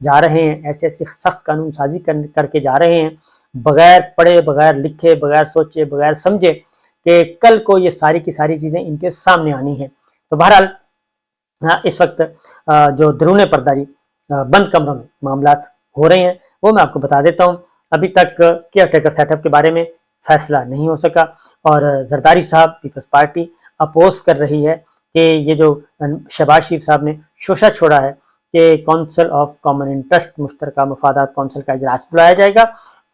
جا رہے ہیں، ایسے ایسی سخت قانون سازی کر کے جا رہے ہیں، بغیر پڑھے، بغیر لکھے، بغیر سوچے، بغیر سمجھے کہ کل کو یہ ساری کی ساری چیزیں ان کے سامنے آنی ہیں۔ تو بہرحال اس وقت جو درون پردہ بند کمروں میں معاملات ہو رہے ہیں وہ میں آپ کو بتا دیتا ہوں۔ ابھی تک کیئر ٹیکر سیٹ اپ کے بارے میں فیصلہ نہیں ہو سکا، اور زرداری صاحب پیپلز پارٹی اپوز کر رہی ہے کہ یہ جو شہباز شریف صاحب نے شوشہ چھوڑا ہے کہ کونسل آف کامن انٹرسٹ مشترکہ مفادات کونسل کا اجلاس بلایا جائے گا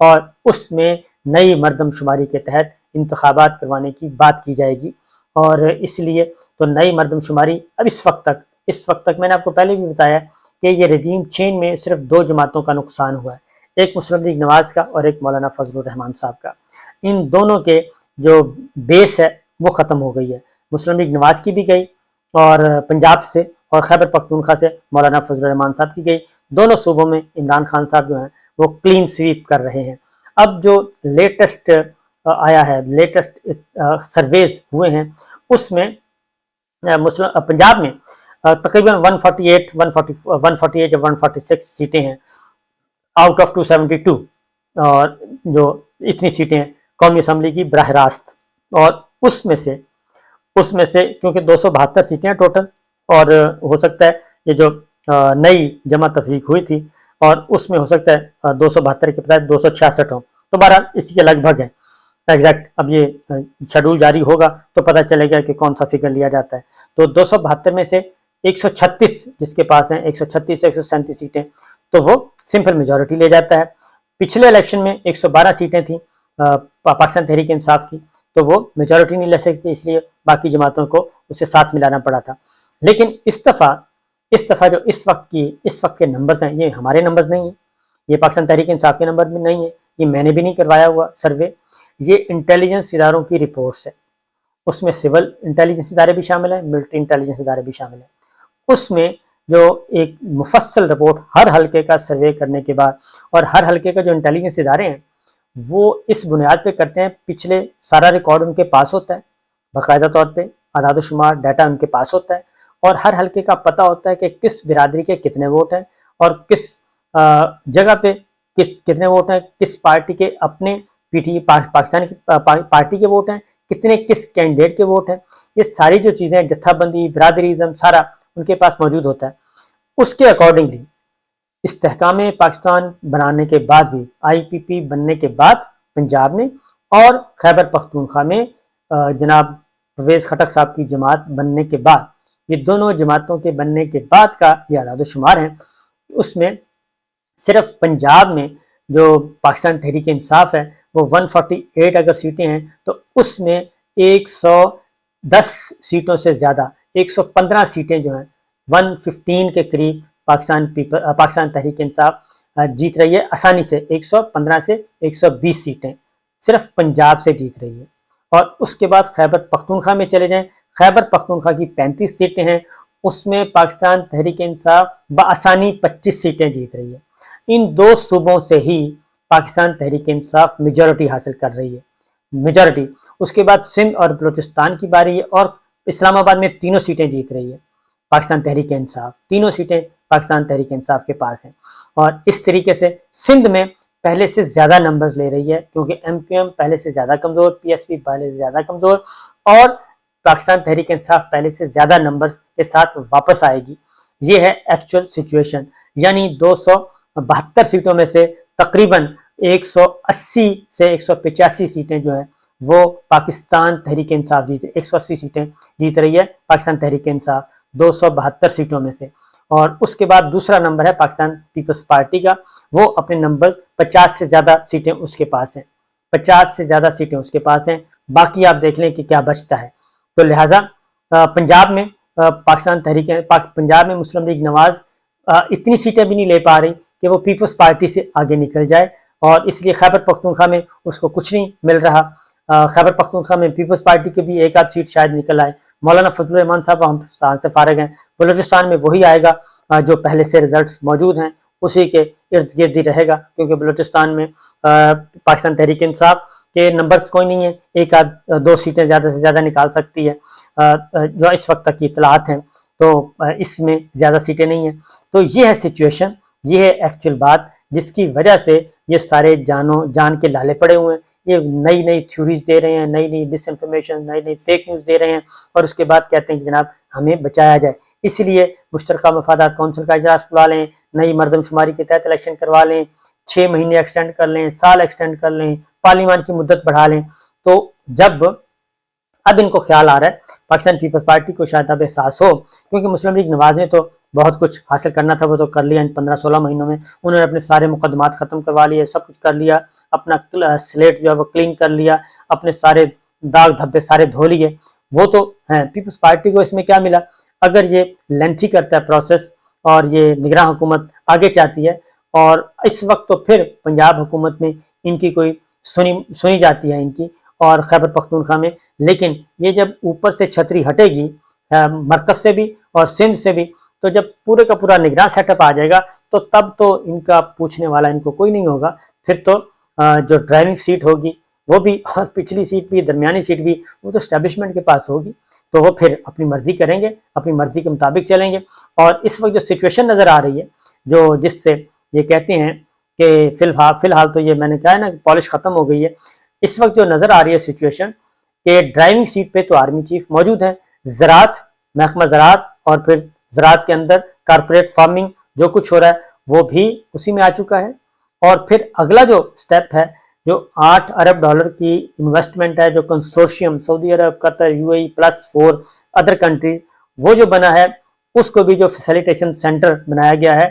اور اس میں نئی مردم شماری کے تحت انتخابات کروانے کی بات کی جائے گی، اور اس لیے تو نئی مردم شماری اب اس وقت تک میں نے آپ کو پہلے بھی بتایا کہ یہ رجیم چینج میں صرف 2 جماعتوں کا نقصان ہوا ہے، ایک مسلم لیگ نواز کا اور ایک مولانا فضل الرحمان صاحب کا۔ ان دونوں کے جو بیس ہے وہ ختم ہو گئی ہے، مسلم لیگ نواز کی بھی گئی اور پنجاب سے، اور خیبر پختونخوا سے مولانا فضل الرحمان صاحب کی گئی۔ دونوں صوبوں میں عمران خان صاحب جو ہیں وہ کلین سویپ کر رہے ہیں۔ اب جو لیٹسٹ آیا ہے، لیٹسٹ سرویز ہوئے ہیں، اس میں پنجاب میں تقریباً 148 یا 146 سیٹیں ہیں آؤٹ آف 272، اور جو اتنی سیٹیں ہیں قومی اسمبلی کی براہ راست، اور اس میں سے کیونکہ 272 سیٹیں ہیں ٹوٹل، اور ہو سکتا ہے یہ جو نئی جمع تفریق ہوئی تھی اور اس میں ہو سکتا ہے 272 کے بجائے 266 ہوں، تو بہرحال اسی کے لگ بھگ ہے ایگزیکٹ۔ اب یہ شیڈول جاری ہوگا تو پتہ چلے گا کہ کون سا فگر لیا جاتا ہے۔ تو 272 میں سے 136 جس کے پاس ہیں، 136 سے 137 سیٹیں، تو وہ سمپل میجورٹی لے جاتا ہے۔ پچھلے الیکشن میں 112 سیٹیں تھیں پاکستان تحریک انصاف کی، تو وہ میجورٹی نہیں لے سکتی، اس لیے باقی جماعتوں کو اسے ساتھ ملانا پڑا تھا۔ لیکن اس دفعہ جو اس وقت کے نمبرز ہیں، یہ ہمارے نمبرز نہیں ہیں، یہ پاکستان تحریک انصاف کے نمبر بھی نہیں ہے، یہ میں نے بھی نہیں کروایا ہوا سروے، یہ انٹیلیجنس اداروں کی رپورٹس ہے۔ اس میں سول انٹیلیجنس ادارے بھی شامل ہیں، ملٹری انٹیلیجنس ادارے بھی شامل ہیں۔ اس میں جو ایک مفصل رپورٹ ہر حلقے کا سروے کرنے کے بعد، اور ہر حلقے کا جو انٹیلیجنس ادارے ہیں وہ اس بنیاد پہ کرتے ہیں، پچھلے سارا ریکارڈ ان کے پاس ہوتا ہے، باقاعدہ طور پہ اعداد و شمار ڈیٹا ان کے پاس ہوتا ہے، اور ہر حلقے کا پتہ ہوتا ہے کہ کس برادری کے کتنے ووٹ ہیں اور کس جگہ پہ کتنے ووٹ ہیں، کس پارٹی کے اپنے پاکستان کی پارٹی کے ووٹ ہیں، کتنے کس کینڈیڈیٹ کے ووٹ ہیں۔ یہ ساری جو چیزیں جتھا بندی، برادریزم، سارا ان کے پاس موجود ہوتا ہے۔ اس کے اکارڈنگلی استحکام پاکستان بنانے کے بعد بھی، آئی پی پی بننے کے بعد پنجاب میں اور خیبر پختونخوا میں جناب پرویز خٹک صاحب کی جماعت بننے کے بعد، یہ دونوں جماعتوں کے بننے کے بعد کا یہ اعداد و شمار ہیں، اس میں صرف پنجاب میں جو پاکستان تحریک انصاف ہے وہ 148 اگر سیٹیں ہیں، تو اس میں 110 سیٹوں سے زیادہ 115 سیٹیں جو ہیں 115 کے قریب پاکستان تحریک انصاف جیت رہی ہے آسانی سے، 115 سے 120 سیٹیں صرف پنجاب سے جیت رہی ہے۔ اور اس کے بعد خیبر پختونخوا میں چلے جائیں، خیبر پختونخوا کی 35 سیٹیں ہیں، اس میں پاکستان تحریک انصاف بآسانی 25 سیٹیں جیت رہی ہے۔ ان 2 صوبوں سے ہی پاکستان تحریک انصاف میجورٹی حاصل کر رہی ہے، میجورٹی۔ اس کے بعد سندھ اور بلوچستان کی باری ہے، اور اسلام آباد میں تینوں سیٹیں جیت رہی ہے پاکستان تحریک انصاف، تینوں سیٹیں پاکستان تحریک انصاف کے پاس ہیں۔ اور اس طریقے سے سندھ میں پہلے سے زیادہ نمبرز لے رہی ہے، کیونکہ ایم کیو ایم پہلے سے زیادہ کمزور، پی ایس پی پہلے سے زیادہ کمزور، اور پاکستان تحریک انصاف پہلے سے زیادہ نمبرز کے ساتھ واپس آئے گی۔ یہ ہے ایکچوئل سچویشن، یعنی 272 سیٹوں میں سے تقریباً 180 سے 185 سیٹیں جو ہیں وہ پاکستان تحریک انصاف جیت 180 سیٹیں جیت رہی ہے پاکستان تحریک انصاف 272 سیٹوں میں سے۔ اور اس کے بعد دوسرا نمبر ہے پاکستان پیپلز پارٹی کا، وہ اپنے نمبر 50 سے زیادہ سیٹیں اس کے پاس ہیں، 50 سے زیادہ سیٹیں اس کے پاس ہیں، باقی آپ دیکھ لیں کہ کیا بچتا ہے۔ تو لہٰذا پنجاب میں پنجاب میں مسلم لیگ نواز اتنی سیٹیں بھی نہیں لے پا رہی کہ وہ پیپلز پارٹی سے آگے نکل جائے، اور اس لیے خیبر پختونخوا میں اس کو کچھ نہیں مل رہا۔ خیبر پختونخوا میں پیپلز پارٹی کے بھی ایک آدھ سیٹ شاید نکل آئے، مولانا فضل الرحمان صاحب ہم سے فارغ ہیں۔ بلوچستان میں وہی آئے گا جو پہلے سے رزلٹس موجود ہیں، اسی کے ارد گرد ہی رہے گا، کیونکہ بلوچستان میں پاکستان تحریک انصاف کے نمبرز کوئی نہیں ہے، ایک آدھ 2 سیٹیں زیادہ سے زیادہ نکال سکتی ہے، جو اس وقت تک کی اطلاعات ہیں، تو اس میں زیادہ سیٹیں نہیں ہیں۔ تو یہ ہے سچویشن یہ ہے ایکچوئل بات جس کی وجہ سے یہ سارے جان کے لالے پڑے ہوئے ہیں. یہ نئی نئی تھیوریز دے رہے ہیں، نئی نئی ڈس انفارمیشن، نئی نئی فیک نیوز دے رہے ہیں، اور اس کے بعد کہتے ہیں کہ جناب ہمیں بچایا جائے. اس لیے مشترکہ مفادات کونسل کا اجلاس بلا لیں، نئی مردم شماری کے تحت الیکشن کروا لیں، 6 مہینے ایکسٹینڈ کر لیں، سال ایکسٹینڈ کر لیں، پارلیمان کی مدت بڑھا لیں. تو جب اب ان کو خیال آ رہا ہے، پاکستان پیپلز پارٹی کو شاید اب احساس ہو، کیونکہ مسلم لیگ نواز نے تو بہت کچھ حاصل کرنا تھا وہ تو کر لیا ان 15-16 مہینوں میں. انہوں نے اپنے سارے مقدمات ختم کروا لیے، سب کچھ کر لیا، اپنا سلیٹ جو ہے وہ کلین کر لیا، اپنے سارے داغ دھبے سارے دھو لیے. وہ تو ہیں. پیپلز پارٹی کو اس میں کیا ملا؟ اگر یہ لینتھی کرتا ہے پروسیس اور یہ نگراں حکومت آگے چاہتی ہے، اور اس وقت تو پھر پنجاب حکومت میں ان کی کوئی سنی جاتی ہے ان کی، اور خیبر پختونخوا میں. لیکن یہ جب اوپر سے چھتری ہٹے گی مرکز سے بھی اور سندھ سے بھی، تو جب پورے کا پورا نگراں سیٹ اپ آ جائے گا تو تب تو ان کا پوچھنے والا ان کو کوئی نہیں ہوگا. پھر تو جو ڈرائیونگ سیٹ ہوگی وہ بھی، اور پچھلی سیٹ بھی، درمیانی سیٹ بھی، وہ تو اسٹیبلشمنٹ کے پاس ہوگی. تو وہ پھر اپنی مرضی کریں گے، اپنی مرضی کے مطابق چلیں گے. اور اس وقت جو سچویشن نظر آ رہی ہے، جس سے یہ کہتے ہیں کہ فی الحال تو یہ میں نے کہا ہے نا پالش ختم ہو گئی ہے. اس وقت جو نظر آ رہی ہے سچویشن کہ ڈرائیونگ سیٹ پہ تو آرمی چیف موجود ہیں، زراعت، محکمہ زراعت، اور پھر زراعت کے اندر کارپوریٹ فارمنگ جو کچھ ہو رہا ہے وہ بھی اسی میں آ چکا ہے. اور پھر اگلا جو سٹیپ ہے، جو $8 ارب کی انویسٹمنٹ ہے، جو کنسورشیم سعودی عرب، قطر، UAE +4 ادر کنٹریز، وہ جو بنا ہے اس کو بھی جو فیسیلیٹیشن سینٹر بنایا گیا ہے،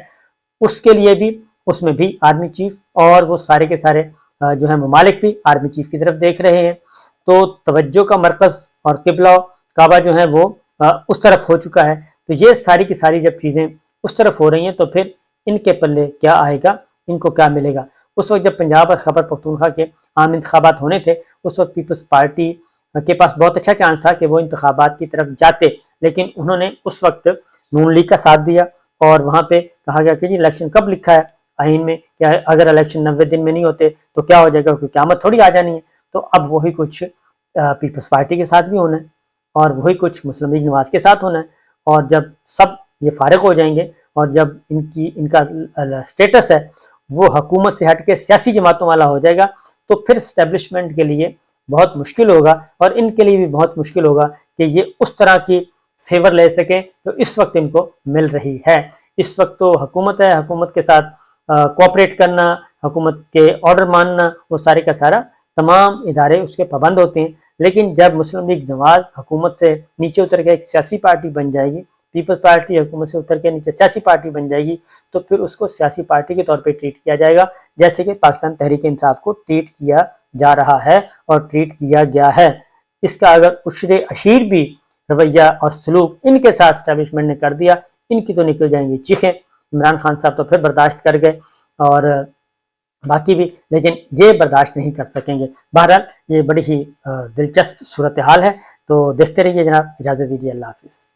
اس کے لیے بھی، اس میں بھی آرمی چیف اور وہ سارے کے سارے جو ہے ممالک بھی آرمی چیف کی طرف دیکھ رہے ہیں. تو توجہ کا مرکز اور قبلہ کعبہ جو ہے وہ اس طرف ہو چکا ہے. تو یہ ساری کی ساری جب چیزیں اس طرف ہو رہی ہیں تو پھر ان کے پلے کیا آئے گا، ان کو کیا ملے گا. اس وقت جب پنجاب اور خیبر پختونخوا کے عام انتخابات ہونے تھے، اس وقت پیپلز پارٹی کے پاس بہت اچھا چانس تھا کہ وہ انتخابات کی طرف جاتے، لیکن انہوں نے اس وقت نون لیگ کا ساتھ دیا، اور وہاں پہ کہا گیا کہ جی الیکشن کب لکھا ہے آئین میں، کہ اگر الیکشن 90 دن میں نہیں ہوتے تو کیا ہو جائے گا، کیونکہ قیامت تھوڑی آ جانی ہے. تو اب وہی کچھ پیپلز پارٹی کے ساتھ بھی ہونا ہے، اور وہی کچھ مسلم لیگ نواز کے ساتھ ہونا ہے. اور جب سب یہ فارغ ہو جائیں گے، اور جب ان کا سٹیٹس ہے وہ حکومت سے ہٹ کے سیاسی جماعتوں والا ہو جائے گا، تو پھر اسٹیبلشمنٹ کے لیے بہت مشکل ہوگا، اور ان کے لیے بھی بہت مشکل ہوگا کہ یہ اس طرح کی فیور لے سکیں جو اس وقت ان کو مل رہی ہے. اس وقت تو حکومت ہے، حکومت کے ساتھ کوآپریٹ کرنا، حکومت کے آرڈر ماننا، وہ سارے کا سارا تمام ادارے اس کے پابند ہوتے ہیں. لیکن جب مسلم لیگ نواز حکومت سے نیچے اتر کے ایک سیاسی پارٹی بن جائے گی، پیپلز پارٹی حکومت سے اتر کے نیچے سیاسی پارٹی بن جائے گی، تو پھر اس کو سیاسی پارٹی کے طور پہ ٹریٹ کیا جائے گا، جیسے کہ پاکستان تحریک انصاف کو ٹریٹ کیا جا رہا ہے اور ٹریٹ کیا گیا ہے. اس کا اگر عشر اشیر بھی رویہ اور سلوک ان کے ساتھ اسٹیبلشمنٹ نے کر دیا، ان کی تو نکل جائیں گی چیخیں. عمران خان صاحب تو پھر برداشت کر گئے، اور باقی بھی، لیکن یہ برداشت نہیں کر سکیں گے. بہرحال یہ بڑی ہی دلچسپ صورتحال ہے. تو دیکھتے رہیے جناب. اجازت دیجیے. اللہ حافظ.